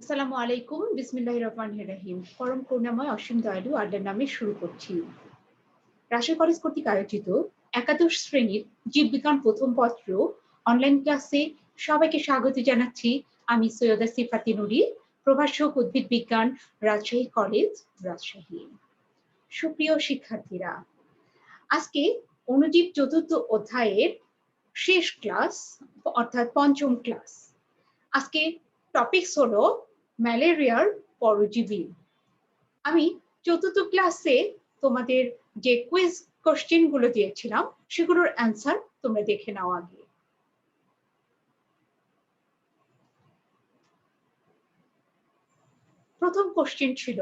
আসসালামু আলাইকুম, বিসমিল্লাহির রহমানির রহিম। পরম করুণাময় অসীম দয়ালু আল্লাহর নামে শুরু করছি। রাজশাহী কলেজ কর্তৃক আয়োজিত একাদশ শ্রেণীর জীববিজ্ঞান প্রথম পত্র অনলাইন ক্লাসে সবাইকে স্বাগত জানাচ্ছি। আমি সৈয়দা সিফাতি নুরি, প্রভাষক উদ্ভিদ বিজ্ঞান, রাজশাহী কলেজ, রাজশাহী। সুপ্রিয় শিক্ষার্থীরা, আজকে অণুজীব চতুর্থ অধ্যায়ের শেষ ক্লাস, অর্থাৎ পঞ্চম ক্লাস। আজকে টপিকস হলো ম্যালেরিয়ার পরজীবী। আমি চতুর্থ ক্লাসে তোমাদের যে কুইজ কোশ্চেন গুলো দিয়েছিলাম সেগুলোর অ্যান্সার তোমরা দেখে নাও আগে। প্রথম কোশ্চেন ছিল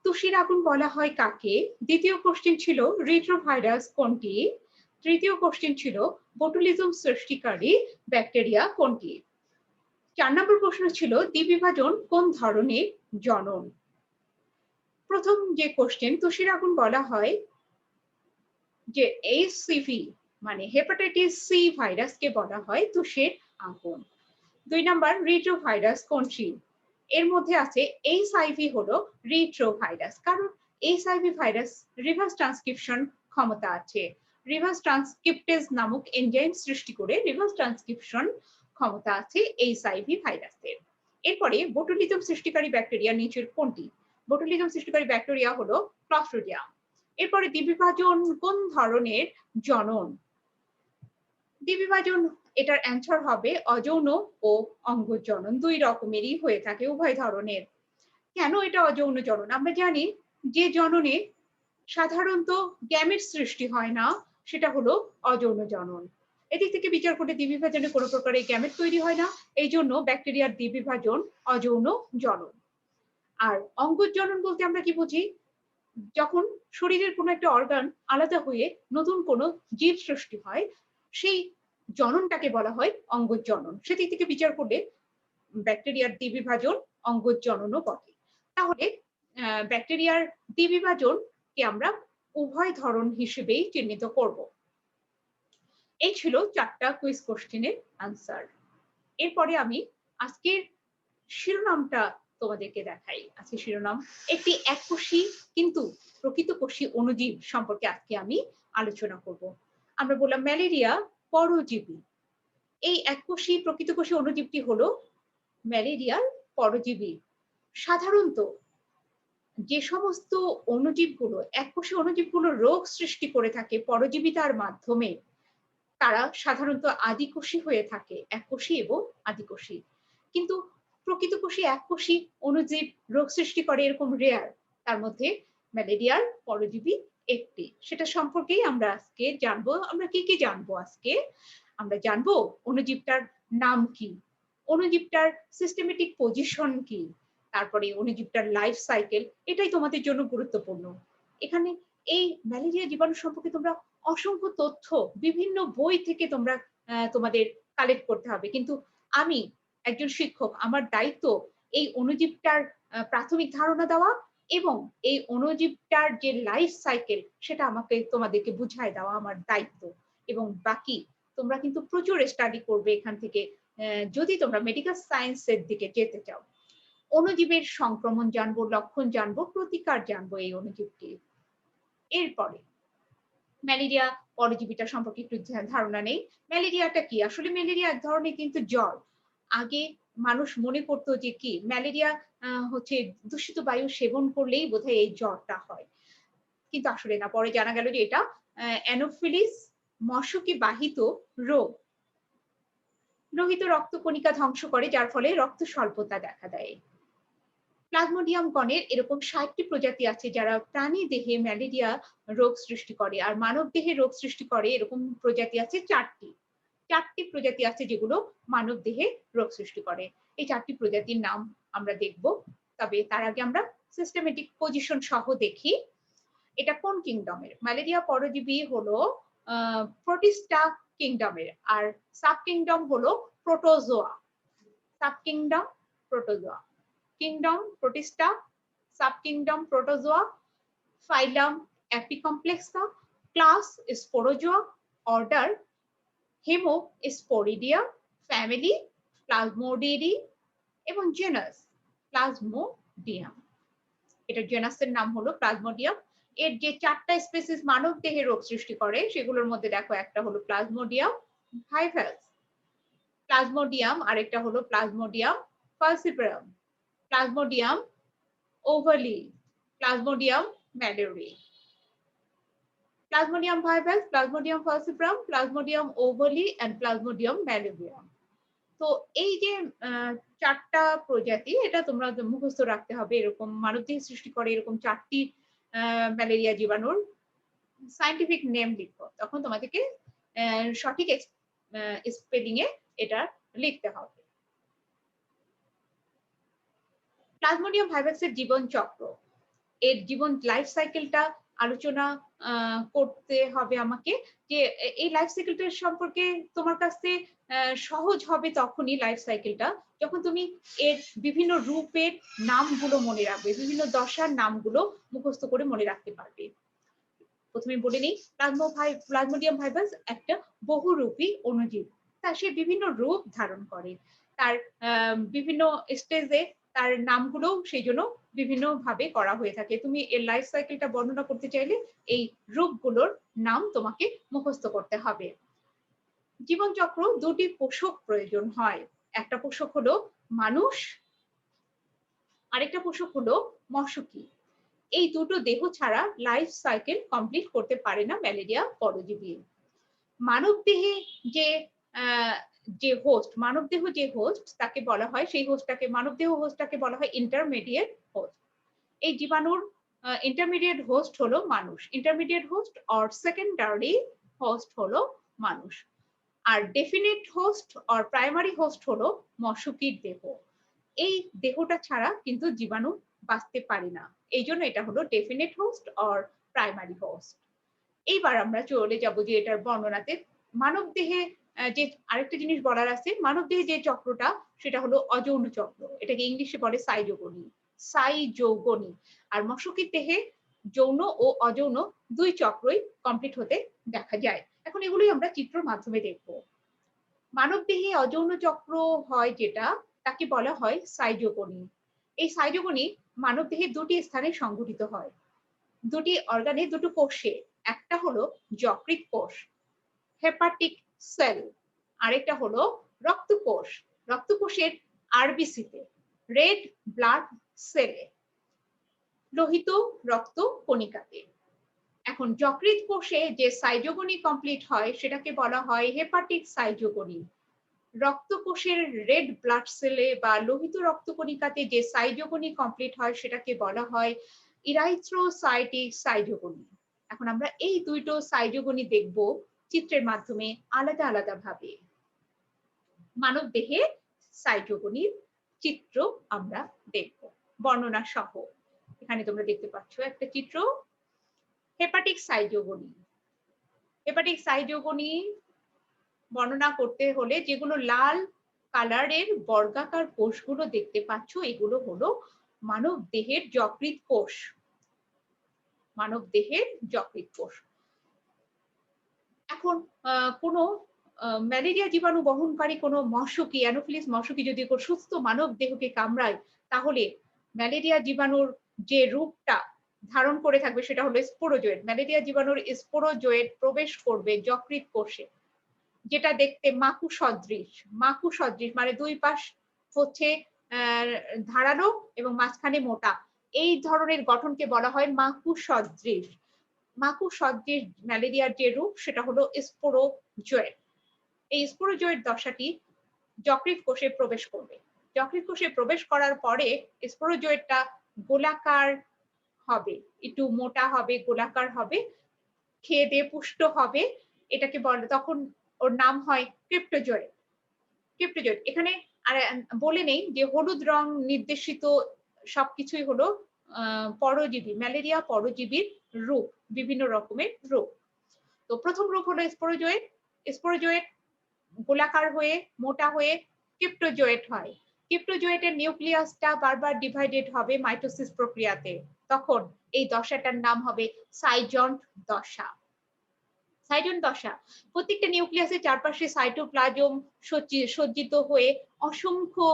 তুষির আগুন বলা হয় কাকে। দ্বিতীয় কোশ্চেন ছিল রিট্রোভাইরাস কোনটি। তৃতীয় কোশ্চেন ছিল বোটুলিজম সৃষ্টিকারী ব্যাকটেরিয়া কোনটি। 4 নম্বর প্রশ্ন ছিল দ্বিবিভাজন কোন ধরনের জনন। প্রথম যে কোশ্চেন তুষির আগুন বলা হয় যে এইচসিভি মানে হেপাটাইটিস সি ভাইরাসকে বলা হয় তুষের আগুন। 2 নাম্বার রিট্রোভাইরাস কোনটি। এর মধ্যে আছে এইচআইভি হলো রিট্রোভাইরাস, কারণ এইচআইভি ভাইরাস রিভার্স ট্রান্সক্রিপশন ক্ষমতা আছে। রিভার্স ট্রান্সক্রিপ্টেজ নামক এনজাইম সৃষ্টি করে রিভার্স ট্রান্সক্রিপশন ক্ষমতা আছে এইচআইভি ভাইরাসের। এরপরে বোটুলিজম সৃষ্টিকারী ব্যাকটেরিয়া নিচের কোনটি। বোটুলিজম সৃষ্টিকারী ব্যাকটেরিয়া হলো ক্লস্ট্রিডিয়াম। এরপরে দ্বিবিভাজন কোন ধরনের জনন। দ্বিবিভাজন এটার অ্যান্সার হবে অযৌন ও অঙ্গজনন, দুই রকমেরই হয়ে থাকে, উভয় ধরনের। কেন এটা অযৌন জনন? আমরা জানি যে জননে সাধারণত গ্যামেট সৃষ্টি হয় না সেটা হলো অযৌন জনন। এদিক থেকে বিচার করলে দ্বিবিভাজনে কোনো প্রকারের গ্যামেট তৈরি হয় না, এই জন্য ব্যাকটেরিয়ার দ্বিবিভাজন অযৌন জনন। আর অঙ্গজনন বলতে আমরা কি বুঝি? যখন শরীরের কোনো একটা অর্গান আলাদা হয়ে নতুন কোনো জীব সৃষ্টি হয়, সেই জননটাকে বলা হয় অঙ্গজনন। সেদিক থেকে বিচার করলে ব্যাকটেরিয়ার দ্বিবিভাজন অঙ্গজননও বটে। তাহলে ব্যাকটেরিয়ার দ্বিবিভাজনকে আমরা উভয় ধরন হিসেবেই চিহ্নিত করব। এই ছিল 4টা কুইজ কোশ্চেনের আনসার। এরপরে আমি আজকের শিরোনামটা তোমাদেরকে দেখাই। আজকে শিরোনাম একটি এককোষী কিন্তু প্রকৃতকোষী অণুজীব সম্পর্কে আজকে আমি আলোচনা করব। আমরা বললাম ম্যালেরিয়া পরজীবী। এই এককোষী প্রকৃতকোষী অণুজীবটি হলো ম্যালেরিয়ার পরজীবী। সাধারণত যে সমস্ত অণুজীবগুলো এককোষী অণুজীবগুলো রোগ সৃষ্টি করে থাকে পরজীবিতার মাধ্যমে, তারা সাধারণত আদিকোষী হয়ে থাকে, এককোষী এবং আদিকোষী। কিন্তু প্রকৃতকোষী এককোষী অণুজীব রোগ সৃষ্টি করে এরকম রেয়ার। তার মধ্যে ম্যালেরিয়ার পরজীবী একটি। সেটা সম্পর্কেই আমরা আজকে জানবো। আমরা কি কি জানবো আজকে? আমরা জানবো অণুজীবটার নাম কি, অণুজীবটার সিস্টেমেটিক পজিশন কি, তারপরে অণুজীবটার লাইফ সাইকেল, এটাই তোমাদের জন্য গুরুত্বপূর্ণ। এখানে এই ম্যালেরিয়া জীবাণু সম্পর্কে তোমরা অসংখ্য তথ্য বিভিন্ন বই থেকে তোমরা তোমাদের কালেক্ট করতে হবে। কিন্তু আমি একজন শিক্ষক, আমার দায়িত্ব এই অণুজীবটার প্রাথমিক ধারণা দেওয়া এবং এই অণুজীবটার যে লাইফ সাইকেল সেটা আমাকে তোমাদেরকে বুঝায় দেওয়া আমার দায়িত্ব। এবং বাকি তোমরা কিন্তু প্রচুর স্টাডি করবে এখান থেকে, যদি তোমরা মেডিকেল সায়েন্সের দিকে যেতে চাও। অণুজীবের সংক্রমণ জানবো, লক্ষণ জানবো, প্রতিকার জানবো এই অণুজীবটির। এরপরে ম্যালেরিয়া পরজীবীটা সম্পর্কে একটু ধারণা নেই। ম্যালেরিয়াটা কি? আসলে ম্যালেরিয়া এক ধরনের কিন্তু জ্বর। আগে মানুষ মনে করতো যে কি ম্যালেরিয়া হচ্ছে দূষিত বায়ু সেবন করলেই বোধহয় এই জ্বরটা হয়। কিন্তু আসলে না। পরে জানা গেল যে এটা অ্যানোফিলিস মশকে বাহিত রোগ। লোহিত রক্তকণিকা ধ্বংস করে, যার ফলে রক্ত স্বল্পতা দেখা দেয়। প্লাজমোডিয়াম গণের এরকম ৬০টি প্রজাতি আছে যারা প্রাণী দেহে ম্যালেরিয়া রোগ সৃষ্টি করে, আর মানব দেহে রোগ সৃষ্টি করে এরকম প্রজাতি আছে 4টি। 4টি প্রজাতি আছে যেগুলো মানব দেহে রোগ সৃষ্টি করে। এই 4টি প্রজাতির নাম আমরা দেখব। তবে তার আগে আমরা সিস্টেমেটিক পজিশন সহ দেখি এটা কোন কিংডমের। ম্যালেরিয়া পরজীবী হলো প্রোটিস্টা কিংডমের, আর সাব কিংডম হলো protozoa. Sub kingdom protozoa. Kingdom Protista, subkingdom Protozoa, phylum Apicomplexa, class Sporozoa, order Hemosporidia, family Plasmodidae এবং genus প্লাজমোডিয়াম। এটার জেনাসের নাম হলো প্লাজমোডিয়াম। এর যে 4টা স্পিসিস মানব দেহে রোগ সৃষ্টি করে সেগুলোর মধ্যে দেখো একটা হলো প্লাজমোডিয়াম ভাইভালস, প্লাজমোডিয়াম আরেকটা হলো Plasmodium falciparum, Plasmodium ovale, Plasmodium malariae. Plasmodium vivax, Plasmodium falciparum, Plasmodium ovale and Plasmodium malariae. তো এই যে 4টা প্রজাতি এটা তোমরা মুখস্থ রাখতে হবে। এরকম মানবদেহে সৃষ্টি করে এরকম 4টি ম্যালেরিয়া জীবাণুর সায়েন্টিফিক নেম লিখো। তখন তোমাদেরকে সঠিক স্পেলিং এ এটা লিখতে হবে। প্লাজমোডিয়াম ভাইরাসের জীবন চক্র, এর জীবন লাইফ সাইকেলটা আলোচনা করতে হবে আমাকে, যে এই লাইফ সাইকেলটা সম্পর্কে তোমার কাছে সহজ হবে তখনই লাইফ সাইকেলটা যখন তুমি এর বিভিন্ন রূপের নামগুলো মনে রাখবে, বিভিন্ন দশার নামগুলো মুখস্থ করে মনে রাখতে পারবে। প্রথমে বলে নিই, প্লাজমোডিয়াম ভাইরাস একটা বহুরূপী অণুজীব। তা সে বিভিন্ন রূপ ধারণ করে, তার বিভিন্ন স্টেজে তার নামগুলো সেই জন্য বিভিন্ন ভাবে করা হয়ে থাকে। তুমি এর লাইফ সাইকেলটা বর্ণনা করতে চাইলে এই রূপগুলোর নাম তোমাকে মুখস্থ করতে হবে। জীবনচক্র দুটি পোষক প্রয়োজন হয়, একটা পোষক হলো মানুষ, আরেকটা পোষক হলো মশকি। এই দুটো দেহ ছাড়া লাইফ সাইকেল কমপ্লিট করতে পারে না ম্যালেরিয়া পরজীবী। মানব দেহে যে যে হোস্ট, মানব দেহ যে হোস্ট তাকে বলা হয়, সেই হোস্টটাকে মানব দেহ হোস্টটাকে বলা হয় ইন্টারমিডিয়েট হোস্ট। এই জীবাণুর ইন্টারমিডিয়েট হোস্ট হলো মানুষ, intermediate host or secondary host হলো মানুষ। আর definite host or primary host হলো মশকির দেহ। এই দেহটা ছাড়া কিন্তু জীবাণু বাঁচতে পারে না, এই জন্য এটা হলো definite host or primary host. এইবার আমরা চলে যাব যে এটার বর্ণনাতে। মানব দেহে যে আরেকটা জিনিস বলার আছে, মানব দেহে যে চক্রটা সেটা হলো অযৌন চক্র, এটাকে ইংলিশে বলে সাইজোগনি। আর মশকির দেহে যৌন ও অযৌন দুই চক্রই কমপ্লিট হতে দেখা যায়। এখন এগুলোই আমরা চিত্রের মাধ্যমে দেখব। মানব দেহে অযৌন চক্র হয় যেটা, তাকে বলা হয় সাইজোগনি। এই সাইজোগনি মানব দেহে দুটি স্থানে সংঘটিত হয়, দুটি অর্গানে, দুটো কোষে। একটা হলো যকৃৎ কোষ হেপাটিক সেল, আরেকটা হলো রক্তকোষ, রক্তকোষের আরবিসিতে রেড ব্লাড সেলে, লোহিত রক্ত কণিকাতে। এখন যকৃৎ কোষে যে সাইজোগনি কমপ্লিট হয় সেটাকে বলা হয় হেপাটিক সাইজোগনি। রক্তকোষের রেড ব্লাড সেলে বা লোহিত রক্তকণিকাতে যে সাইজোগনি কমপ্লিট হয় সেটাকে বলা হয় ইরাইথ্রোসাইটিক সাইজোগনি। এখন আমরা এই দুটো সাইজোগনি দেখব চিত্রের মাধ্যমে আলাদা আলাদা ভাবে। মানব দেহে সাইজোগনির চিত্র আমরা দেখব বর্ণনা সহ। এখানে তোমরা দেখতে পাচ্ছ একটা চিত্র, হেপাটিক সাইজোগনি। হেপাটিক সাইজোগনি বর্ণনা করতে হলে যেগুলো লাল কালারের বর্গাকার কোষগুলো দেখতে পাচ্ছ, এগুলো হলো মানব দেহের যকৃৎ কোষ, মানব দেহের যকৃৎ কোষ। এখন কোনো ম্যালেরিয়া জীবাণু বহনকারী কোনো মশকি, অ্যানোফিলিস মশকি যদি সুস্থ মানব দেহকে কামড়ায়, তাহলে ম্যালেরিয়া জীবাণুর যে রূপটা ধারণ করে থাকবে সেটা হলো স্পোরোজয়েড। ম্যালেরিয়া জীবাণুর স্পোরোজয়েড প্রবেশ করবে যকৃৎ কোষে, যেটা দেখতে মাকু সদৃশ। মাকু সদৃশ মানে দুই পাশ হচ্ছে ধারালো এবং মাঝখানে মোটা, এই ধরনের গঠনকে বলা হয় মাকু সদৃশ। মাকু সদৃশ ম্যালেরিয়ার যে রূপ সেটা হলো স্পোরোজয়েড। এই স্পোরোজয়েড দশাটি যকৃৎ কোষে প্রবেশ করবে। যকৃৎ কোষে প্রবেশ করার পরে স্পোরোজয়েডটা গোলাকার হবে, একটু মোটা হবে, গোলাকার হবে, খেয়ে দিয়ে পুষ্ট হবে, এটাকে বলে, তখন ওর নাম হয় ক্রিপ্টোজয়েড। ক্রিপ্টোজয়েড এখানে আর বলে নেই যে হলুদ রং নির্দেশিত সবকিছুই হলো পরজীবী, ম্যালেরিয়া পরজীবীর রূপ, বিভিন্ন রকমের রূপ। তো প্রথম রূপ হলো স্পোরোজয়েড। স্পোরোজয়েড গোলাকার হয়ে মোটা হয়ে ক্রিপ্টোজয়েড হয়। ক্রিপ্টোজয়েডের নিউক্লিয়াসটা বারবার ডিভাইডেড হবে মাইটোসিস প্রক্রিয়াতে, তখন এই দশাটার নাম হবে সাইজন্ট দশা। সাইজন দশা, প্রত্যেকটা নিউক্লিয়াসের চারপাশে সাইটোপ্লাজম সজ্জিত হয়ে অসংখ্য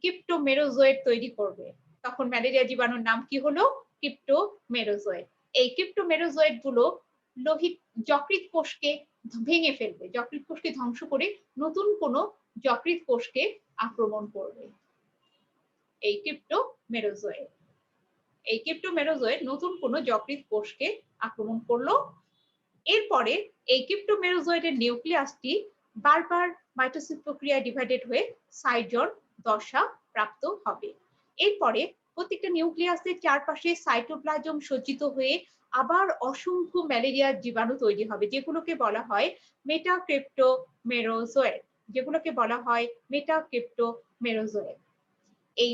ক্রিপ্টোমেরোজয়েড তৈরি করবে। তখন ম্যালেরিয়া জীবাণুর নাম কি হলো? ক্রিপ্টোমেরোজয়েড। এই ক্রিপ্টোমেরোজয়েড গুলো লোহিত যকৃৎ কোষকে ভেঙে ফেলবে। যকৃৎ কোষকে ধ্বংস করে নতুন কোনো যকৃৎ কোষকে আক্রমণ করবে। এই ক্রিপ্টোমেরোজয়েড। এই ক্রিপ্টোমেরোজয়েড নতুন কোনো যকৃৎ কোষকে আক্রমণ করলো। এরপরে এই ক্রিপ্টোমেরোজয়েডের নিউক্লিয়াসটি বারবার মাইটোসিস প্রক্রিয়ায় ডিভাইডেড হয়ে সাইজন দশা প্রাপ্ত হবে। এরপরে প্রত্যেকটা নিউক্লিয়াসের চারপাশে সাইটোপ্লাজম সজ্জিত হয়ে আবার অসংখ্য ম্যালেরিয়ার জীবাণু তৈরি হবে, যেগুলোকে বলা হয় মেটাক্রিপ্টোমেরোজয়েড। যেগুলোকে বলা হয় মেটাক্রিপ্টোমেরোজয়েড। এই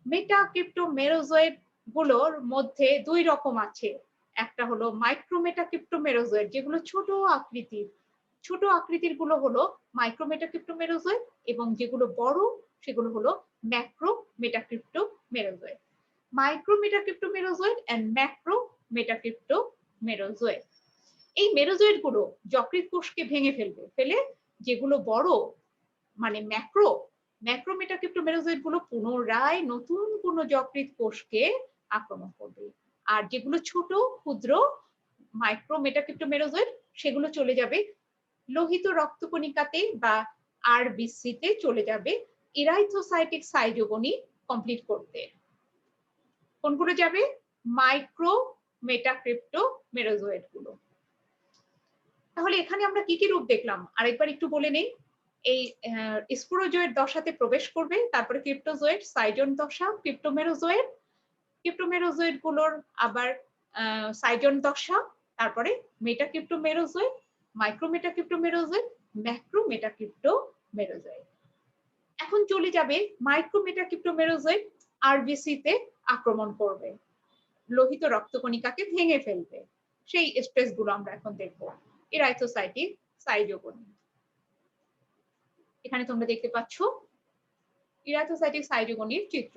মেটাক্রিপ্টোমেরোজয়েড গুলোর মধ্যে দুই রকম আছে। একটা হলো মাইক্রোমেটাক্রিপ্টোমেরোজয়েড, যেগুলো ছোট আকৃতির গুলো হলো মাইক্রোমেটাক্রিপ্টোমেরোজয়েড, এবং যেগুলো বড় সেগুলো হলো ম্যাক্রোমেটাক্রিপ্টোমেরোজয়েড। মাইক্রোমেটাক্রিপ্টোমেরোজয়েড এন্ড ম্যাক্রোমেটাক্রিপ্টোমেরোজয়েড। এই মেরোজয়েড গুলো যকৃৎ কোষকে ভেঙে ফেলে যেগুলো বড় মানে ম্যাক্রোমেটাক্রিপ্টোমেরোজয়েড গুলো পুনরায় নতুন কোনো যকৃৎ কোষকে আক্রমণ করবে। আর যেগুলো ছোট ক্ষুদ্র মাইক্রোমেটাক্রিপ্টোমেরোজয়েড, সেগুলো চলে যাবে লোহিত রক্তকণিকাতে বা আরবিসি তে চলে যাবে ইরাইথ্রোসাইটিক সাইজোগনি কমপ্লিট করতে। কোনগুলো যাবে? মাইক্রোমেটাক্রিপ্টোমেরোজয়েড গুলো। তাহলে এখানে আমরা কি কি রূপ দেখলাম আরেকবার একটু বলে নেই। এই স্পোরোজয়েড দশাতে প্রবেশ করবে, তারপরে ক্রিপ্টোজয়েড, সাইজন দশা, ক্রিপ্টোমেরোজয়েড গুলোর আবার সাইজন দশা, তারপরে মেটাক্রিপ্টোমেরোজয়েড, মাইক্রোমেটাক্রিপ্টোমেরোজয়েড, ম্যাক্রোমেটাক্রিপ্টোমেরোজয়েড। এখন চলে যাবে মাইক্রোমেটাক্রিপ্টোমেরোজয়েড আরবিসি তে আক্রমণ করবে, লোহিত রক্তকণিকাকে ভেঙে ফেলবে। সেই স্ট্রেস গুলো আমরা এখন দেখবো। ইরাইথ্রোসাইটিক সাইজোগনি। এখানে তোমরা দেখতে পাচ্ছ ইরাইথ্রোসাইটিক সাইজোগনির চিত্র,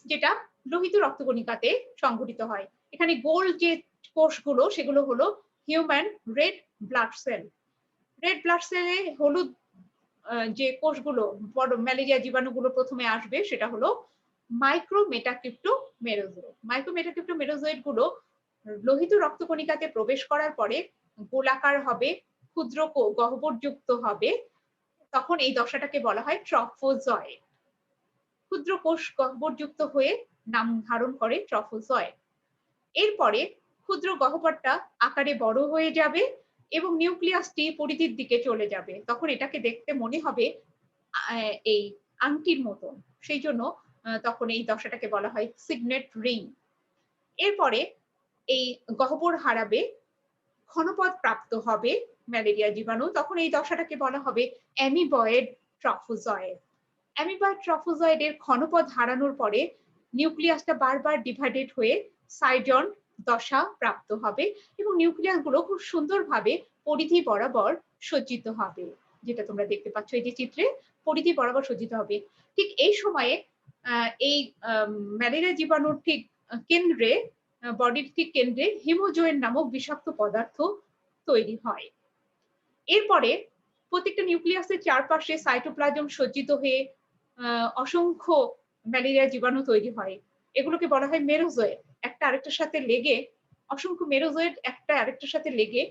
যেটা লোহিত রক্তকণিকাতে সংঘটিত হয়। এখানে গোল যে কোষগুলো সেগুলো হলো human red blood cell. Red blood সেলে হলুদ যে কোষগুলো বড় ম্যালেরিয়া জীবাণুগুলো প্রথমে আসবে সেটা হলো মাইক্রোমেটাক্রিপ্টোমেরোজয়েড। মাইক্রোমেটাক্রিপ্টোমেরোজয়েড গুলো লোহিত রক্তকণিকাতে প্রবেশ করার পরে গোলাকার হবে, ক্ষুদ্র গহ্বরযুক্ত হবে। তখন এই দশাটাকে বলা হয় ট্রফোজয়েড। ক্ষুদ্র কোষ গহ্বরযুক্ত হয়ে নাম ধারণ করে ট্রফোজয়েড। এরপরে ক্ষুদ্র গহ্বরটা আকারে বড় হয়ে যাবে এবং নিউক্লিয়াসটি পরিধির দিকে চলে যাবে। তখন এটাকে দেখতে মনে হবে এই আংটির মতন, সেই জন্য তখন এই দশাটাকে বলা হয় সিগনেট রিং। এরপরে এই গহ্বর হারাবে, ক্ষণপদ প্রাপ্ত হবে ম্যালেরিয়া জীবাণু, তখন এই দশাটাকে বলা হবে অ্যামিবয়েড ট্রফোজয়েড। অ্যামিবয়েড ট্রফোজয়েডের ক্ষণপদ হারানোর পরে নিউক্লিয়াসটা বারবার ডিভাইডেড হয়ে সাইজন দশা প্রাপ্ত হবে এবং নিউক্লিয়াস গুলো খুব সুন্দরভাবে পরিধি বরাবর সজ্জিত হবে, যেটা তোমরা দেখতে পাচ্ছ এই যে চিত্রে, পরিধি বরাবর সজ্জিত হবে। ঠিক এই সময়ে এই ম্যালেরিয়া জীবাণুর ঠিক কেন্দ্রে, বডির ঠিক কেন্দ্রে হিমোজোয়েন নামক বিষাক্ত পদার্থ তৈরি হয়। এরপরে প্রত্যেকটা নিউক্লিয়াসের চারপাশে সাইটোপ্লাজম সজ্জিত হয়ে অসংখ্য ম্যালেরিয়া জীবাণু তৈরি হয়। এগুলোকে বলা হয় মেরোজয়েড। একটা আরেকটার সাথে লেগে, অসংখ্য মেরোজয়েড একটা আরেকটার সাথে লেগে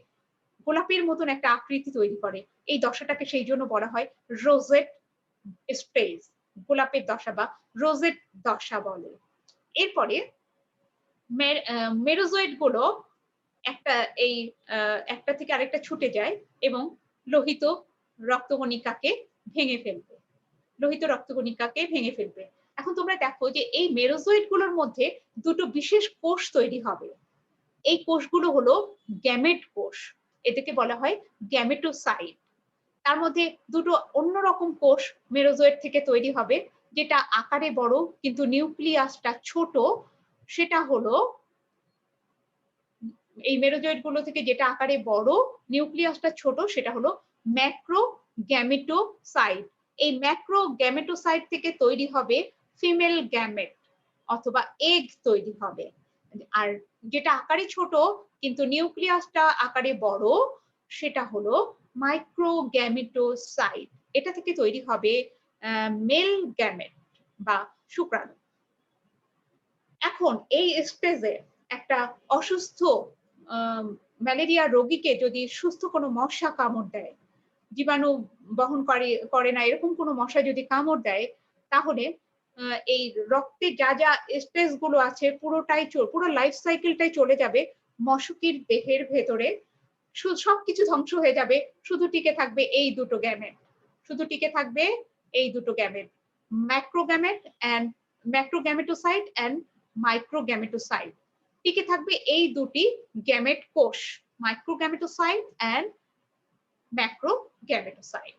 গোলাপের মতন একটা আকৃতি তৈরি করে। এই দশাটাকে সেই জন্য বলা হয় রোজেট স্টেজ, গোলাপের দশা বা রোজেট দশা বলে। এরপরে মেরোজয়েড গুলো একটা থেকে আরেকটা ছুটে যায় এবং লোহিত রক্তকণিকাকে ভেঙে ফেলবে। এখন তোমরা দেখো যে এই মেরোজয়েড গুলোর মধ্যে দুটো বিশেষ কোষ তৈরি হবে। এই কোষগুলো হলো গ্যামেট কোষ, এদেরকে বলা হয় গ্যামেটোসাইট। তার মধ্যে দুটো অন্যরকম কোষ মেরোজয়েড থেকে তৈরি হবে, যেটা আকারে বড় কিন্তু নিউক্লিয়াসটা ছোট। সেটা হলো এই মেরোজয়েড গুলো থেকে যেটা আকারে বড়, নিউক্লিয়াসটা ছোট, সেটা হলো ম্যাক্রোগ্যামেটোসাইট। এই ম্যাক্রোগ্যামেটোসাইট থেকে তৈরি হবে ফিমেল গ্যামেট অথবা এগ তৈরি হবে। আর যেটা আকারে ছোট কিন্তু নিউক্লিয়াসটা আকারে বড়, সেটা হলো মাইক্রোগ্যামেটোসাইট। এটা থেকে তৈরি হবে মেল গ্যামেট। বা শুক্রাণু। এখন এই স্টেজে একটা অসুস্থ ম্যালেরিয়া রোগীকে যদি সুস্থ কোনো মশা কামড় দেয়, জীবাণু বহন করে না এরকম কোনো মশা যদি কামড় দেয়, তাহলে এই রক্তে যা যা স্টেজ গুলো আছে পুরো লাইফ সাইকেলটাই চলে যাবে মশকির দেহের ভেতরে। সবকিছু ধ্বংস হয়ে যাবে। শুধু টিকে থাকবে এই দুটো গ্যামেট। শুধু টিকে থাকবে এই দুটো gamete. Macrogamete and macrogametocyte and microgametocyte. টিকে থাকবে এই দুটি গ্যামেট কোষ, মাইক্রোগ্যামেটোসাইট অ্যান্ড ম্যাক্রোগ্যামেটোসাইট।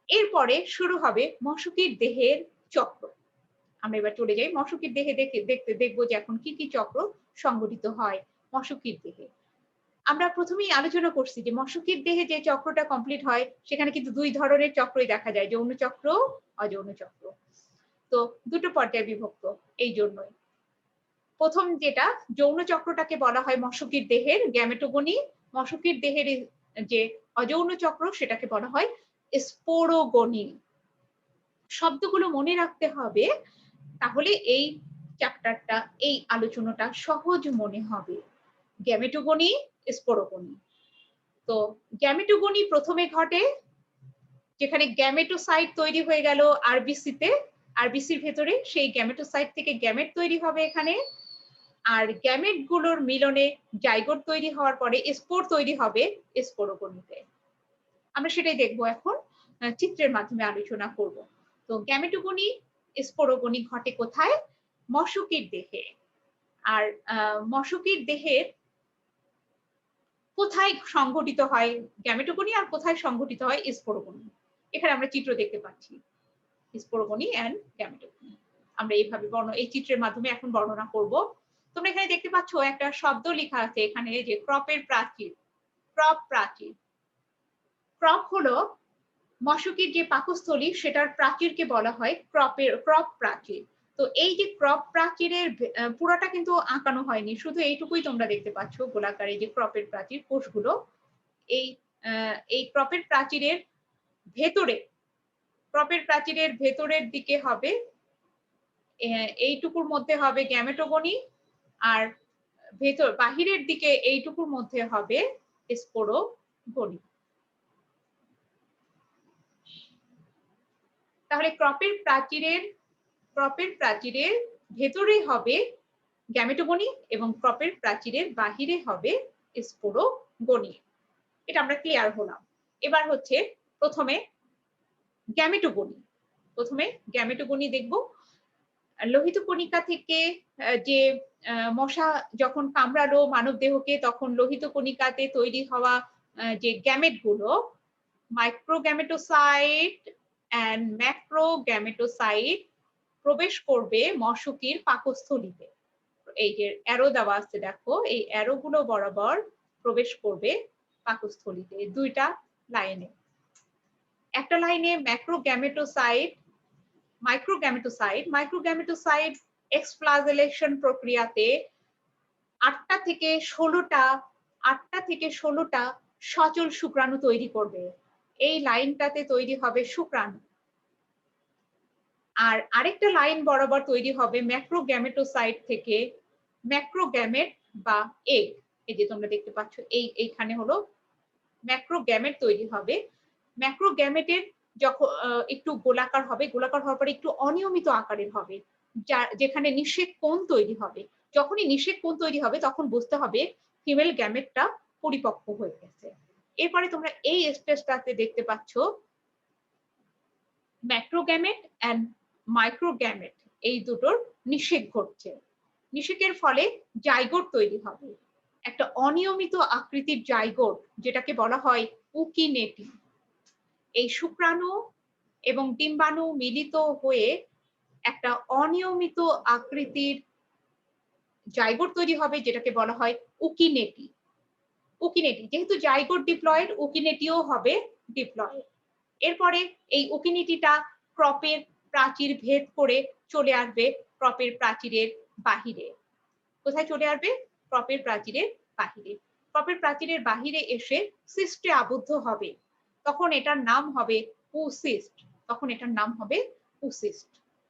এরপরে শুরু হবে মশকির দেহের চক্র। আমরা এবার চলে যাই মশকির দেহে দেখবো যে এখন কি কি চক্র সংঘটিত হয় মশকির দেহে। আমরা প্রথমেই আলোচনা করছি যে মশকির দেহে যে চক্রটা কমপ্লিট হয় সেখানে কিন্তু দুই ধরনের চক্রই দেখা যায়, যৌন চক্র, অযৌন চক্র। তো দুটো পর্যায়ে বিভক্ত এই জন্যই। প্রথম যেটা যৌন চক্রটাকে বলা হয় মশকির দেহের গ্যামেটোগনি, মশকির দেহের যে অযৌন চক্র সেটাকে বলা হয় স্পোরোগনি। শব্দগুলো মনে রাখতে হবে, তাহলে এই চ্যাপ্টারটা, এই আলোচনাটা সহজ মনে হবে। Gametogony, sporogony. তো গ্যামেটোগনি প্রথমে ঘটে যেখানে গ্যামেটোসাইট তৈরি হয়ে গেল আরবিসিতে, আরবিসির ভেতরে সেই গ্যামেটোসাইট থেকে গ্যামেট তৈরি হবে এখানে। আর গ্যামেট গুলোর মিলনে জাইগোট তৈরি হওয়ার পরে স্পোর তৈরি হবে স্পোরোগনিতে। আমরা সেটাই দেখবো এখন, চিত্রের মাধ্যমে আলোচনা করব। তো গ্যামেটোগনি, স্পোরোগনি ঘটে কোথায়? মশকির দেহে। আর মশকির দেহের কোথায় সংঘটিত হয় গ্যামেটোগনি আর কোথায় সংঘটিত হয় স্পোরোগনি? এখানে আমরা চিত্র দেখতে পাচ্ছি, স্পোরোগনি এন্ড গ্যামেটোগনি। আমরা এইভাবে এই চিত্রের মাধ্যমে এখন বর্ণনা করব। তোমরা এখানে দেখতে পাচ্ছ একটা শব্দ লেখা আছে এখানে যে ক্রপের প্রাচীর। ক্রপ প্রাচীর। ক্রপ হলো মশকির যে পাকস্থলী সেটার প্রাচীরকে বলা হয় ক্রপ প্রাচীর। তো এই যে ক্রপ প্রাচীরের পুরোটা কিন্তু আঁকানো হয়নি, শুধু এইটুকুই তোমরা দেখতে পাচ্ছ গোলাকার এই যে ক্রপের প্রাচীর কোষগুলো। এই ক্রপের প্রাচীরের ভেতরে, ক্রপের প্রাচীরের ভেতরের দিকে হবে এইটুকুর মধ্যে হবে গ্যামেটোগনি, আর বাহিরের দিকে এইটুকুর মধ্যে হবে স্পোরোগনি। তাহলে ক্রপের প্রাচীরের ভেতরে হবে গ্যামেটোগনি এবং ক্রপের প্রাচীরের বাহিরে হবে স্পোরোগনি। এটা আমরা ক্লিয়ার হলাম। এবার হচ্ছে প্রথমে গ্যামেটোগনি দেখব। লোহিত কণিকা থেকে যে মশা যখন কামড়ালো মানব দেহকে, তখন লোহিত কণিকাতে তৈরি হওয়া যে গ্যামেট গুলো, মাইক্রোগ্যামেটোসাইট অ্যান্ড ম্যাক্রোগ্যামেটোসাইট প্রবেশ করবে মশকির পাকস্থলীতে। এই যে অ্যারো দেওয়া আছে দেখো, এই অ্যারো গুলো বরাবর প্রবেশ করবে পাকস্থলীতে দুইটা লাইনে। একটা লাইনে মাইক্রোগ্যামেটোসাইট এক্সফ্লাজেলেশন প্রক্রিয়াতে 8টা থেকে 16টা সচল শুক্রাণু তৈরি করবে। এই লাইনটাতে তৈরি হবে শুক্রাণু। আর আরেকটা লাইন বরাবর তৈরি হবে ম্যাক্রোগ্যামেটোসাইট থেকে ম্যাক্রোগ্যামেট বা এগ। এই যে তোমরা দেখতে পাচ্ছ এইখানে হলো ম্যাক্রোগ্যামেট তৈরি হবে। ম্যাক্রোগ্যামেটের যখন একটু গোলাকার হবে, গোলাকার হওয়ার পরে একটু অনিয়মিত আকারের হবে, যেখানে নিষেক কোণ তৈরি হবে। যখনই নিষেক কোণ তৈরি হবে তখন বুঝতে হবে ফিমেল গ্যামেটটা পরিপক্ক হয়ে গেছে। এরপরে তোমরা এই স্টেজটাতে দেখতে পাচ্ছ ম্যাক্রোগ্যামেট এন্ড মাইক্রোগ্যামেট, এই দুটোর নিষেক ঘটছে। নিষেকের ফলে জাইগোট তৈরি হবে, একটা অনিয়মিত আকৃতির জাইগোট, যেটাকে বলা হয় উকিনেটি। এই শুক্রাণু এবং ডিম্বাণু মিলিত হয়ে একটা অনিয়মিত আকৃতির জাইগোট তৈরি হবে, যেটাকে বলা হয় উকিনেটি। যেহেতু জাইগোট ডিপ্লয়েড, উকিনেটিও হবে ডিপ্লয়েড। এরপরে এই উকিনেটিটা ক্রপের প্রাচীর ভেদ করে চলে আসবে ক্রপের প্রাচীরের বাহিরে। কোথায় চলে আসবে? ক্রপের প্রাচীরের বাহিরে। ক্রপের প্রাচীরের বাহিরে এসে সিস্টে আবদ্ধ হবে, তখন এটার নাম হবে পুসিস্ট।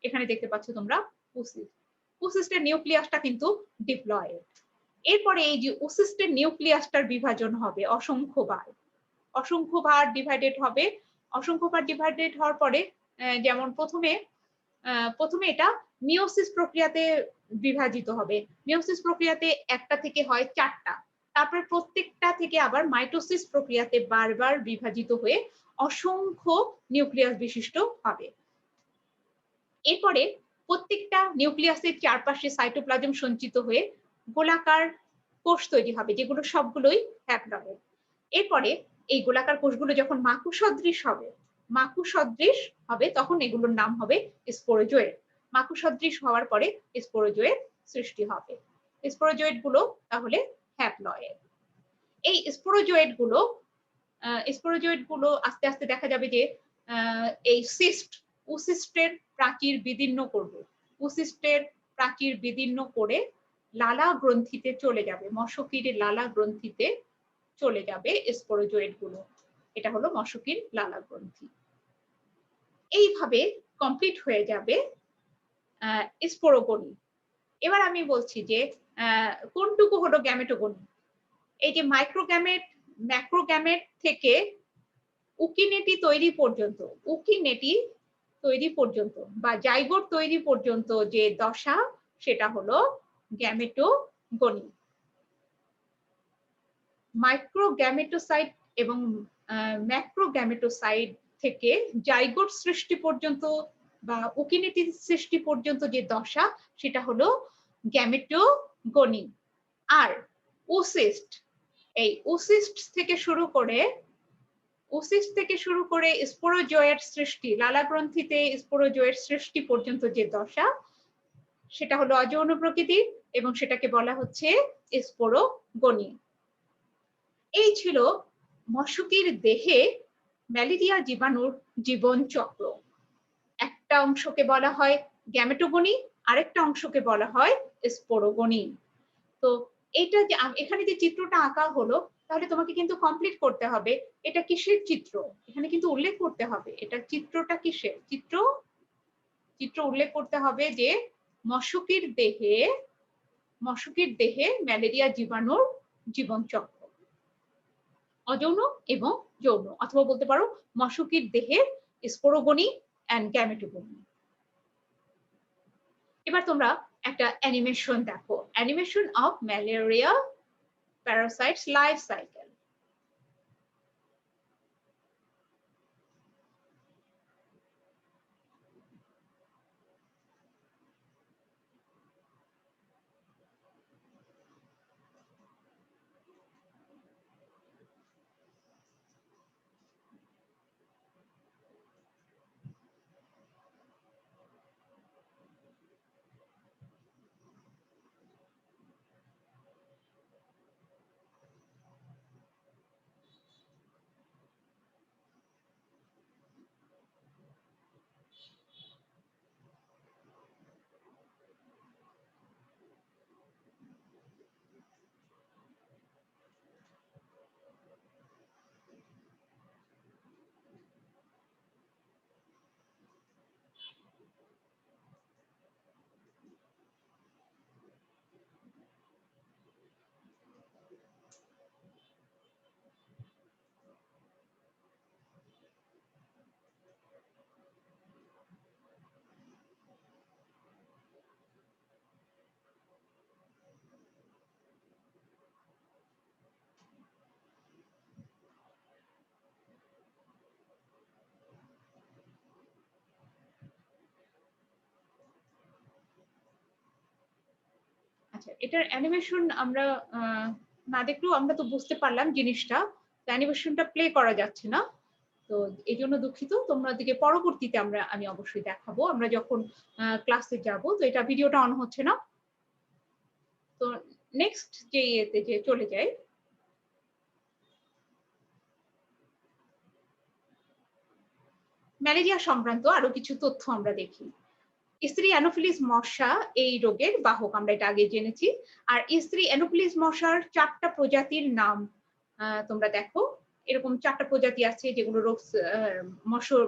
এখানে দেখতে পাচ্ছ তোমরা ওসিস্ট। ওসিস্টের নিউক্লিয়াসটা কিন্তু ডিপ্লয়েড। এরপরে এই যে ওসিস্টের নিউক্লিয়াসটার বিভাজন হবে অসংখ্যবার। অসংখ্যবার ডিভাইডেড হবে। অসংখ্যবার ডিভাইডেড হওয়ার পরে যেমন প্রথমে এটা মিওসিস প্রক্রিয়াতে বিভাজিত হবে। মিওসিস প্রক্রিয়াতে একটা থেকে হয় 4টা। তারপরে প্রত্যেকটা থেকে আবার মাইটোসিস প্রক্রিয়াতে বারবার বিভাজিত হয়ে অসংখ্য নিউক্লিয়াস বিশিষ্ট হবে। এরপরে প্রত্যেকটা নিউক্লিয়াসের চারপাশে সাইটোপ্লাজম সঞ্চিত হয়ে গোলাকার কোষ তৈরি হবে, যেগুলো সবগুলোই হ্যাপ্লয়েড। এরপরে এই গোলাকার কোষগুলো যখন মাকু সদৃশ হবে তখন এগুলোর নাম হবে স্পোরোজোয়েট। মাকু সদৃশ হওয়ার পরে স্পোরোজোয়েট সৃষ্টি হবে। স্পোরোজোয়েট গুলো তাহলে হ্যাপ্লয়েড। এই স্পোরোজোয়েট গুলো আস্তে আস্তে দেখা যাবে যে এই ওসিস্টের প্রাচীর বিদীর্ণ করবে। ওসিস্টের প্রাচীর বিদীর্ণ করে লালা গ্রন্থিতে চলে যাবে, মশকির লালা গ্রন্থিতে চলে যাবে স্পোরোজোয়েট গুলো। এটা হলো মশকির লালা গ্রন্থি। এইভাবে কমপ্লিট হয়ে যাবে স্পোরোগনি। এবার আমি বলছি যে কোনটুকু হলো গ্যামেটোগনি। এই যে মাইক্রোগ্যামেট, ম্যাক্রোগ্যামেট থেকে উকিনেটি তৈরি পর্যন্ত বা জাইগোট তৈরি পর্যন্ত যে দশা, সেটা হলো গ্যামেটোগনি। মাইক্রোগ্যামেটোসাইট এবং ম্যাক্রোগ্যামেটোসাইট থেকে জাইগোট সৃষ্টি পর্যন্ত বা উকিনেটি সৃষ্টি পর্যন্ত যে দশা, সেটা হলো গ্যামেটোগনি। আর ওসিস্ট, এই ওসিস্ট থেকে শুরু করে স্পোরোজোয়েট সৃষ্টি, লালা গ্রন্থিতে স্পোরোজোয়েট সৃষ্টি পর্যন্ত যে দশা, সেটা হলো অযৌন প্রকৃতির এবং সেটাকে বলা হচ্ছে স্পোরোগনি। এই ছিল মশকির দেহে ম্যালেরিয়া জীবাণুর জীবন চক্র। একটা অংশকে বলা হয় গ্যামেটোগনি, আরেকটা অংশকে বলা হয় স্পোরোগনি। তো এটা যে এখানে যে চিত্রটা আঁকা হলো, তাহলে তোমাকে কিন্তু কমপ্লিট করতে হবে এটা কিসের চিত্র, এখানে কিন্তু উল্লেখ করতে হবে এটা চিত্রটা কিসের চিত্র উল্লেখ করতে হবে যে মশকির দেহে ম্যালেরিয়া জীবাণুর জীবন চক্র, অযৌন এবং যৌন, অথবা বলতে পারো মশকির দেহের স্পোরোগনি এন্ড গ্যামেটোগনি। এবার তোমরা একটা অ্যানিমেশন দেখো, animation of malaria parasites life cycle. আচ্ছা, এটার অ্যানিমেশন আমরা না দেখলেও আমরা তো বুঝতে পারলাম জিনিসটা, অ্যানিমেশনটা প্লে করা যাচ্ছে না, তো এই জন্য দুঃখিত। তোমরা দিকে পরবর্তীতে আমি অবশ্যই দেখাবো, আমরা যখন ক্লাসে যাব। তো এটা ভিডিওটা অন হচ্ছে না, তো নেক্সট যে ইয়েতে যে চলে যাই, ম্যালেরিয়া সংক্রান্ত আরো কিছু তথ্য আমরা দেখি। স্ত্রী অ্যানোফিলিস মশা এই রোগের বাহক, আমরা এটা আগে জেনেছি। আর স্ত্রী অ্যানোফিলিস মশার 4টা প্রজাতির নাম তোমরা দেখো, এরকম 4টা প্রজাতি আছে যেগুলো রোগ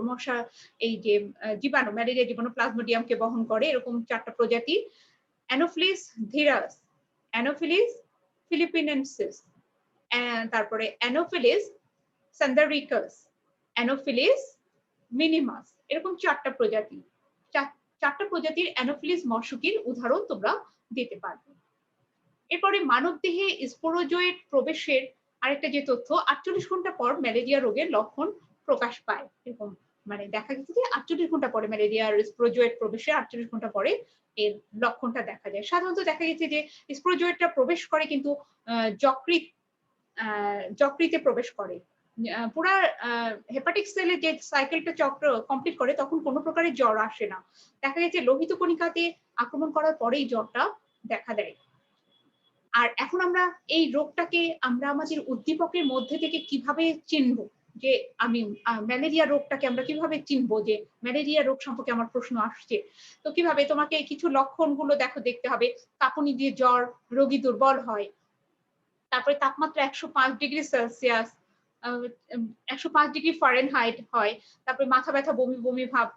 মশা এই যে জীবাণু ম্যালেরিয়া জীবাণু প্লাজমোডিয়ামকে বহন করে, এরকম 4টা প্রজাতি। অ্যানোফিলিস ধীরাস, অ্যানোফিলিস ফিলিপিনেন্সিস, তারপরে অ্যানোফিলিস সান্দারিকাস, অ্যানোফিলিস মিনিমাস, এরকম 4টা প্রজাতি। 4টা প্রজাতির অ্যানোফিলিস মশকির উদাহরণ তোমরা দিতে পারবে। এরপরে মানবদেহে স্পোরোজয়েড প্রবেশের আরেকটা যে তথ্য, 48 ঘন্টা পর ম্যালেরিয়া রোগের লক্ষণ প্রকাশ পায়। এরকম মানে দেখা গেছে যে 48 ঘন্টা পরে ম্যালেরিয়ার স্পোরোজয়েড প্রবেশের 48 ঘন্টা পরে এর লক্ষণটা দেখা যায়। সাধারণত দেখা গেছে যে স্পোরোজয়েডটা প্রবেশ করে কিন্তু যকৃতে প্রবেশ করে। পুরা হেপাটিক সেলের যে সাইকেলটা চক্র কমপ্লিট করে তখন কোনো প্রকারের জ্বর আসে না। দেখা গেছে লোহিত কণিকাতে আক্রমণ করার পরেই জ্বরটা দেখা দেয়। আর এখন আমরা এই রোগটাকে আমরা আমাদের উদ্দীপকের মধ্যে থেকে কিভাবে চিনব, যে আমি ম্যালেরিয়া রোগটাকে আমরা কিভাবে চিনব, যে ম্যালেরিয়া রোগ সম্পর্কে আমার প্রশ্ন আসছে। তো কিভাবে তোমাকে কিছু লক্ষণগুলো দেখতে হবে। কাঁপুনি দিয়ে জ্বর, রোগী দুর্বল হয়, তারপরে তাপমাত্রা 105 ডিগ্রি সেলসিয়াস, 105 ডিগ্রি ফারেনহাইট হয়, তারপরে মাথা ব্যথা, বমি বমি ভাব,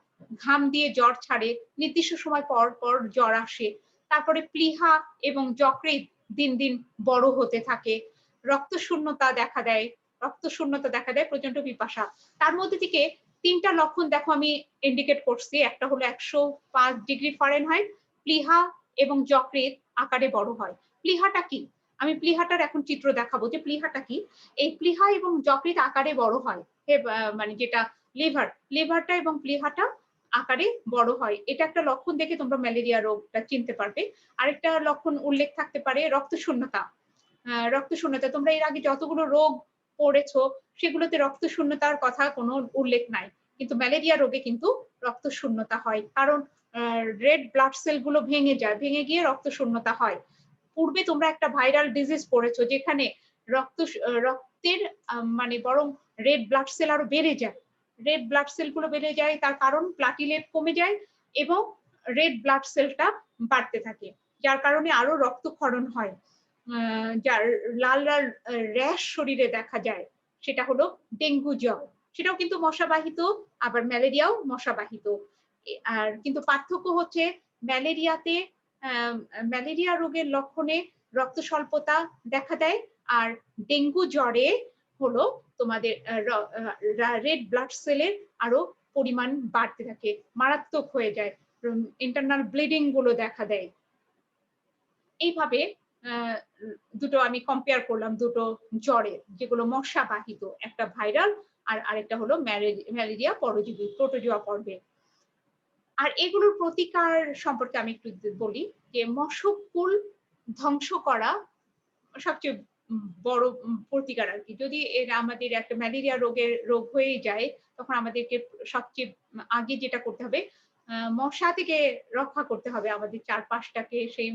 ঘাম দিয়ে জ্বর ছাড়ে, নির্দিষ্ট সময় পর পর জ্বর আসে, তারপরে প্লীহা এবং যকৃৎ দিন দিন বড় হতে থাকে, রক্তশূন্যতা দেখা দেয়, প্রচন্ড পিপাসা। তার মধ্যে থেকে 3টা লক্ষণ দেখো আমি ইন্ডিকেট করছি। একটা হলো 105 ডিগ্রি ফারেনহাইট, প্লীহা এবং যকৃৎ আকারে বড় হয়। প্লীহাটা কি? আমি প্লীহাটার এখন চিত্র দেখাবো যে প্লীহাটা কি। এই প্লীহা এবং যকৃৎ আকারে বড় হয়, মানে যেটা লিভারটা এবং প্লীহাটা আকারে বড় হয়, এটা একটা লক্ষণ দেখে তোমরা ম্যালেরিয়া রোগটা চিনতে পারবে। আরেকটা লক্ষণ উল্লেখ থাকতে পারে রক্তশূন্যতা। তোমরা এর আগে যতগুলো রোগ পড়েছো সেগুলোতে রক্তশূন্যতার কথা কোনো উল্লেখ নাই, কিন্তু ম্যালেরিয়া রোগে কিন্তু রক্তশূন্যতা হয়, কারণ রেড ব্লাড সেল গুলো ভেঙে গিয়ে রক্তশূন্যতা হয়। পূর্বে তোমরা একটা ভাইরাল ডিজিজ পড়েছো যেখানে রক্তের মানে বরং রেড ব্লাড সেল আরো বেড়ে যায়। রেড ব্লাড সেল গুলো বেড়ে যায়, তার কারণ প্লাটিলেট কমে যায় এবং রেড ব্লাড সেলটা বাড়তে থাকে, যার কারণে আরো রক্তক্ষরণ হয়, যার লাল লাল র্যাশ শরীরে দেখা যায়। সেটা হলো ডেঙ্গু জ্বর। সেটাও কিন্তু মশাবাহিত, আবার ম্যালেরিয়াও মশাবাহিত। আর কিন্তু পার্থক্য হচ্ছে ম্যালেরিয়াতে ম্যালেরিয়া রোগের লক্ষণে রক্ত স্বল্পতা দেখা দেয়, আর ডেঙ্গু জ্বরে হলো তোমাদের রেড ব্লাড সেলের আরো পরিমাণ বাড়তে থাকে, মারাত্মক হয়ে যায়, ইন্টারনাল ব্লিডিং গুলো দেখা দেয়। এইভাবে দুটো আমি কম্পেয়ার করলাম, দুটো জ্বরে যেগুলো মশাবাহিত, একটা ভাইরাল আর আরেকটা হলো ম্যালেরিয়া পরজীবী প্রোটোজোয়া পর্বে। আর এগুলোর প্রতিকার সম্পর্কে আমি একটু বলি যে মশকুল ধ্বংস করা সবচেয়ে বড় প্রতিকার আর কি। যদি আমাদের একটা ম্যালেরিয়া রোগ হয়ে যায় তখন আমাদেরকে সবচেয়ে আগে যেটা করতে হবে, মশা থেকে রক্ষা করতে হবে আমাদের চারপাশটাকে, সেই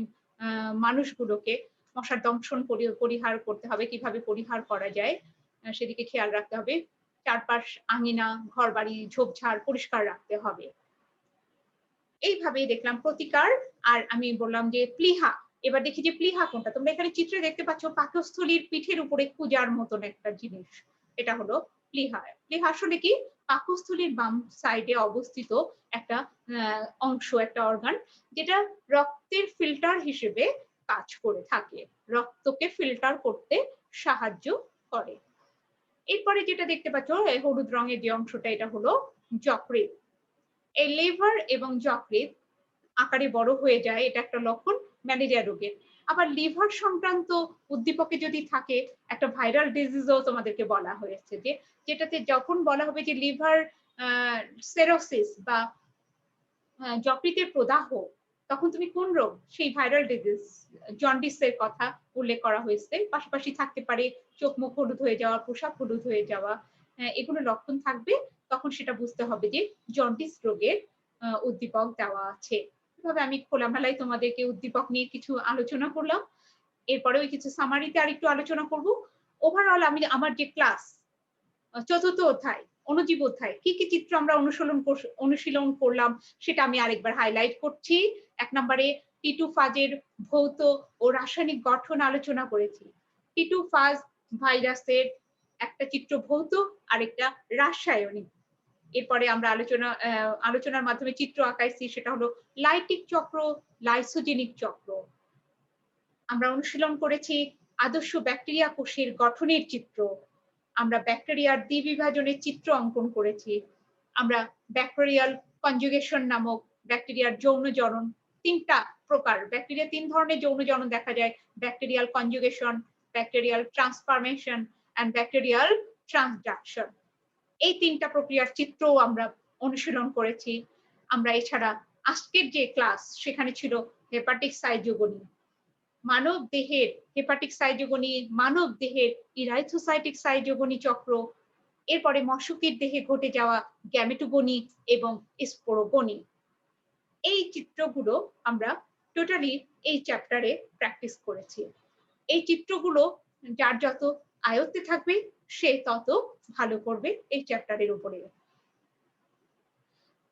মানুষগুলোকে মশার দংশন পরিহার করতে হবে। কিভাবে পরিহার করা যায় সেদিকে খেয়াল রাখতে হবে। চারপাশ আঙিনা, ঘরবাড়ি, ঝোপঝাড় পরিষ্কার রাখতে হবে। এইভাবে দেখলাম প্রতিকার। আর আমি বললাম যে প্লীহা, এবার দেখি যে প্লীহা কোনটা। তোমরা এখানে চিত্রে দেখতে পাচ্ছ পাকস্থলীর পিঠের উপরে কুজার মতন একটা জিনিস, এটা হলো প্লীহা। প্লীহা আসলে কি? পাকস্থলীর বাম সাইডে অবস্থিত একটা অংশ, একটা অর্গান, যেটা রক্তের ফিল্টার হিসেবে কাজ করে থাকে, রক্তকে ফিল্টার করতে সাহায্য করে। এরপরে যেটা দেখতে পাচ্ছ হলুদ রঙের যে অংশটা, এটা হলো যকৃৎ। এই লিভার এবং যকৃৎ আকারে বড় হয়ে যায়, এটা একটা লক্ষণ ম্যালেরিয়া রোগের। আবার লিভার সংক্রান্ত উদ্দীপকে যদি থাকে, একটা ভাইরাল ডিজিজও তোমাদেরকে বলা হয়েছে, যে যেটাতে যখন বলা হবে যে লিভার সেরোসিস বা যকৃতের প্রদাহ, তখন তুমি কোন রোগ, সেই ভাইরাল ডিজিজ জন্ডিসের কথা উল্লেখ করা হয়েছে। পাশাপাশি থাকতে পারে চোখ মুখ হলুদ হয়ে যাওয়া, পোশাক হলুদ হয়ে যাওয়া, এগুলো লক্ষণ থাকবে, তখন সেটা বুঝতে হবে যে জন্ডিস রোগের উদ্দীপক দেওয়া আছে। এভাবে আমি খোলামেলায় তোমাদেরকে উদ্দীপক নিয়ে কিছু আলোচনা করলাম। এরপরে ওই কিছু সামারিতে আরেকটু আলোচনা করব। ওভারঅল আমি আমার যে ক্লাস 4র্থ অধ্যায় অণুজীব অধ্যায় কি কি চিত্র আমরা অনুশীলন করলাম সেটা আমি আরেকবার হাইলাইট করছি। 1 নম্বরে টি2 ফাজের ভৌত ও রাসায়নিক গঠন আলোচনা করেছি। টি2 ফাজ ভাইরাসের একটা চিত্র ভৌত, আরেকটা রাসায়নিক। এরপরে আমরা আলোচনার মাধ্যমে চিত্র আঁকাইছি, সেটা হলো লাইটিক চক্র, লাইসোজেনিক চক্র। আমরা অনুশীলন করেছি আদর্শ ব্যাকটেরিয়া কোষের গঠনের চিত্র। আমরা ব্যাকটেরিয়ার দ্বিবিভাজনের চিত্র অঙ্কন করেছি। আমরা ব্যাকটেরিয়াল কনজুগেশন নামক ব্যাকটেরিয়ার যৌন জনন, ৩ টা প্রকার। ব্যাকটেরিয়া ৩ ধরনের যৌন জনন দেখা যায়। Bacterial conjugation, bacterial transformation and bacterial transduction. এই ৩ টা প্রক্রিয়ার চিত্রও আমরা অনুশীলন করেছি। আমরা এছাড়া আজকের যে ক্লাস সেখানে ছিল হেপাটিক সাইজোগনি। মানব দেহের হেপাটিক সাইজোগনি, মানব দেহের ইরাইথোসাইটিক সাইজোগনি চক্র, এরপরে মশকির দেহে ঘটে যাওয়া গ্যামেটোগনি এবং স্পোরোগনি। এই চিত্রগুলো আমরা টোটালি এই চ্যাপ্টারে প্র্যাকটিস করেছি। এই চিত্রগুলো যার যত আয়ত্তে থাকবে সে তত ভালো করবে এই চ্যাপ্টারের উপরে।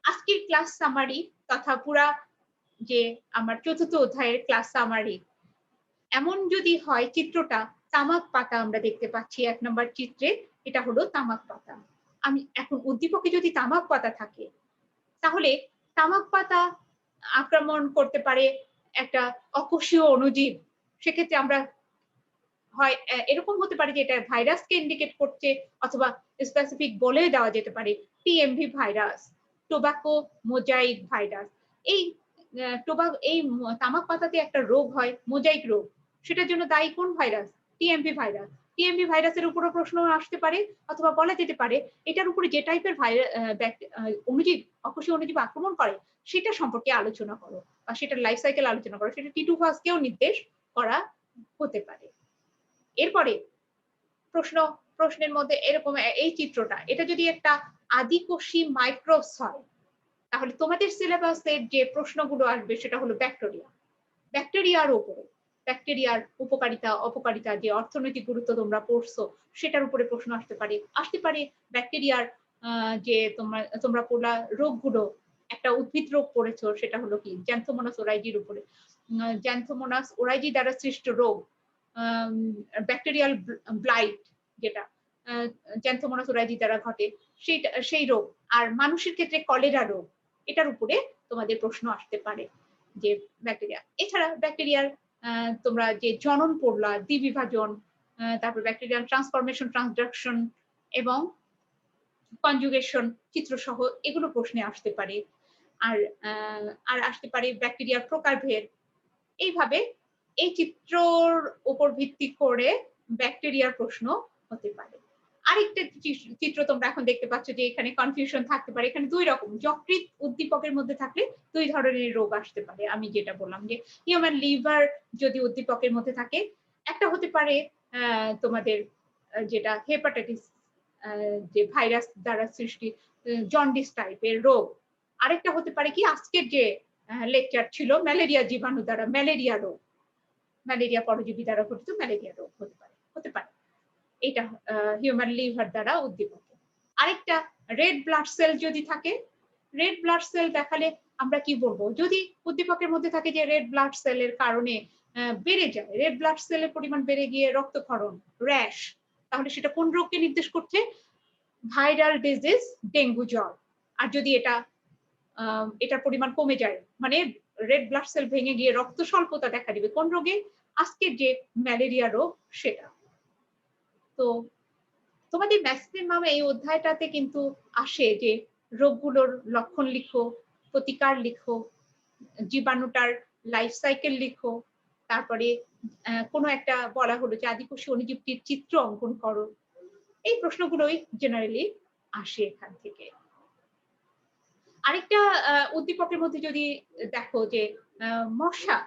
আজকের ক্লাস সামারি তথা পুরা যে আমার ৪র্থ অধ্যায়ের ক্লাস সামারি, এমন যদি হয় চিত্রটা তামাক পাতা আমরা দেখতে পাচ্ছি ১ নম্বর চিত্রে, এটা হলো তামাক পাতা। আমি এখন উদ্দীপকে যদি তামাক পাতা থাকে, তাহলে তামাক পাতা আক্রমণ করতে পারে একটা অকোষীয় অণুজীব। সেক্ষেত্রে আমরা হয় এরকম হতে পারে যে এটা ভাইরাসকে ইন্ডিকেট করছে, অথবা স্পেসিফিক বলে দেওয়া যেতে পারে TMV virus, tobacco mosaic virus. এই তামাক পাতাতে একটা রোগ হয় মোজাইক রোগ। সেটার জন্য দায়ী কোন ভাইরাস? TMV virus. টিএমভি ভাইরাসের উপরও প্রশ্ন আসতে পারে, অথবা বলা যেতে পারে এটার উপরে যে টাইপের অণুজীব, অকোষীয় অণুজীব আক্রমণ করে সেটা সম্পর্কে আলোচনা করো, বা সেটার লাইফ সাইকেল আলোচনা করো। সেটা টিটু ফাসকেও নির্দেশ করা হতে পারে। এরপরে প্রশ্নের মধ্যে এরকম এই চিত্রটা, এটা যদি একটা আদিকোষী মাইক্রোবস হয়, তাহলে তোমাদের সিলেবাসের যে প্রশ্নগুলো আসবে সেটা হলো ব্যাকটেরিয়া। ব্যাকটেরিয়ার উপরে, ব্যাকটেরিয়ার উপকারিতা অপকারিতা, যে অর্থনৈতিক গুরুত্ব তোমরা পড়ছো সেটার উপরে প্রশ্ন আসতে পারে ব্যাকটেরিয়ার যে তোমরা পড়লা রোগগুলো, একটা উদ্ভিদ রোগ পড়েছো, সেটা হলো কি জ্যান্থোমোনাস ওরাইজির উপরে। জ্যান্থোমোনাস ওরাইজি দ্বারা সৃষ্ট রোগ, ব্যাকটেরিয়াল ব্লাইট, যেটা জ্যান্থোমোনাস ওরাইজি দ্বারা ঘটে, সেই রোগ। আর মানুষের ক্ষেত্রে কলেরা রোগ, এটার উপরে তোমাদের প্রশ্ন আসতে পারে যে ব্যাকটেরিয়া। এছাড়া ব্যাকটেরিয়ার তোমরা যে জনন পড়লা, দ্বিবিভাজন, তারপর ব্যাকটেরিয়াল ট্রান্সফরমেশন, ট্রান্সডাকশন এবং কনজুগেশন চিত্রসহ এগুলো প্রশ্নে আসতে পারে। আর আসতে পারে ব্যাকটেরিয়ার প্রকারভেদ। এইভাবে এই চিত্রর উপর ভিত্তি করে ব্যাকটেরিয়ার প্রশ্ন হতে পারে। আরেকটা চিত্র তোমরা এখন দেখতে পাচ্ছ যে এখানে কনফিউশন থাকতে পারে। এখানে ২ রকম যকৃৎ উদ্দীপকের মধ্যে থাকলে ২ ধরনের রোগ আসতে পারে। আমি যেটা বললাম যে হিউম্যান লিভার যদি উদ্দীপকের মধ্যে থাকে, একটা হতে পারে তোমাদের যেটা হেপাটাইটিস, যে ভাইরাস দ্বারা সৃষ্টি জন্ডিস টাইপের রোগ। আরেকটা হতে পারে কি আজকের যে লেকচার ছিল ম্যালেরিয়া জীবাণু দ্বারা ম্যালেরিয়া রোগ, ম্যালেরিয়া পরজীবী দ্বারা ঘটিত ম্যালেরিয়া রোগ হতে পারে। এটা হিউম্যান লিভার দ্বারা উদ্দীপক। আরেকটা রেড ব্লাড সেল যদি থাকে, রেড ব্লাড সেল দেখালে আমরা কি বলবো? যদি উদ্দীপকের মধ্যে থাকে যে রেড ব্লাড সেলের কারণে বেড়ে যায়, রেড ব্লাড সেলের পরিমাণ বেড়ে গিয়ে রক্তক্ষরণ, র্যাশ, তাহলে সেটা কোন রোগকে নির্দেশ করছে? ভাইরাল ডিজিজ, ডেঙ্গু জ্বর। আর যদি এটার পরিমাণ কমে যায়, মানে রেড ব্লাড সেল ভেঙে গিয়ে রক্ত স্বল্পতা দেখা দিবে, কোন রোগে? আজকের যে ম্যালেরিয়া রোগ সেটা। তো তোমাদের ম্যাক্সিমাম এই অধ্যায়টাতে কিন্তু আসে যে রোগগুলোর লক্ষণ লিখো, প্রতিকার লিখো, জীবাণুটার লাইফ সাইকেল লিখো, তারপরে কোনো একটা বলা হলো যে আদিকোষী অণুজীবটির চিত্র অঙ্কন করো। এই প্রশ্নগুলোই জেনারেলি আসে এখান থেকে। আরেকটা উদ্দীপকের মধ্যে যদি দেখো যে মশা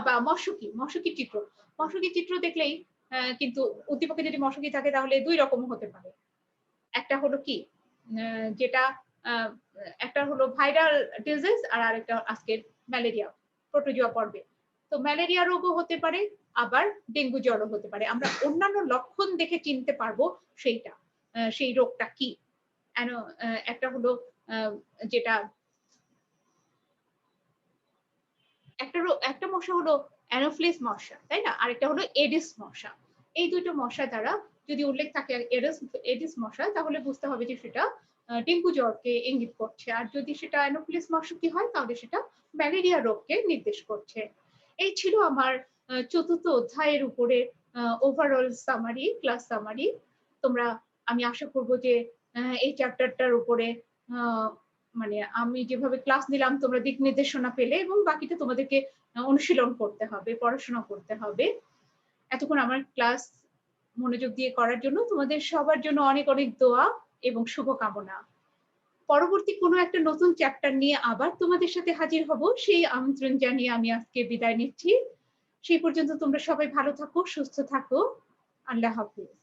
বা মশকির চিত্র, মশকির চিত্র দেখলেই কিন্তু উদ্দীপকে যদি মশকি থাকে তাহলে ২ রকম হতে পারে। একটা হলো কি যেটা একটা হলো ভাইরাল ডিজিজ, আর আরেকটা আজকের ম্যালেরিয়া প্রোটোজোয়া পর্বে। তো ম্যালেরিয়া রোগও হতে পারে, আবার ডেঙ্গু জ্বরও হতে পারে। আমরা অন্যান্য লক্ষণ দেখে চিনতে পারবো সেই রোগটা কি। একটা হলো যেটা একটা মশা হলো অ্যানোফিলিস মশা, তাই না? আরেকটা হলো এডিস মশা। এই দুটো মশা দ্বারা যদি উল্লেখ থাকে এডিস মশা তাহলে বুঝতে হবে যে সেটা ডেঙ্গু জ্বরকে ইঙ্গিত করছে। আর যদি সেটা অ্যানোফিলিস মশকি হয় তাহলে সেটা ম্যালেরিয়া রোগকে নির্দেশ করছে। এই ছিল আমার ৪র্থ অধ্যায়ের উপরে ওভারঅল সামারি, ক্লাস সামারি। তোমরা আমি আশা করব যে এই চ্যাপ্টারটার উপরে আ মানে আমি যেভাবে ক্লাস নিলাম তোমরা দিক নির্দেশনা পেলে এবং বাকিটা তোমাদেরকে অনুশীলন করতে হবে, পড়াশোনা করতে হবে। এতক্ষণ আমার ক্লাস মনোযোগ দিয়ে করার জন্য তোমাদের সবার জন্য অনেক, অনেক দোয়া এবং শুভকামনা। পরবর্তী কোনো একটা নতুন চ্যাপ্টার নিয়ে আবার তোমাদের সাথে হাজির হব। সেই আমন্ত্রণ জানিয়ে আমি আজকে বিদায় নিচ্ছি। সেই পর্যন্ত তোমরা সবাই ভালো থাকো, সুস্থ থাকো। আল্লাহ হাফেজ।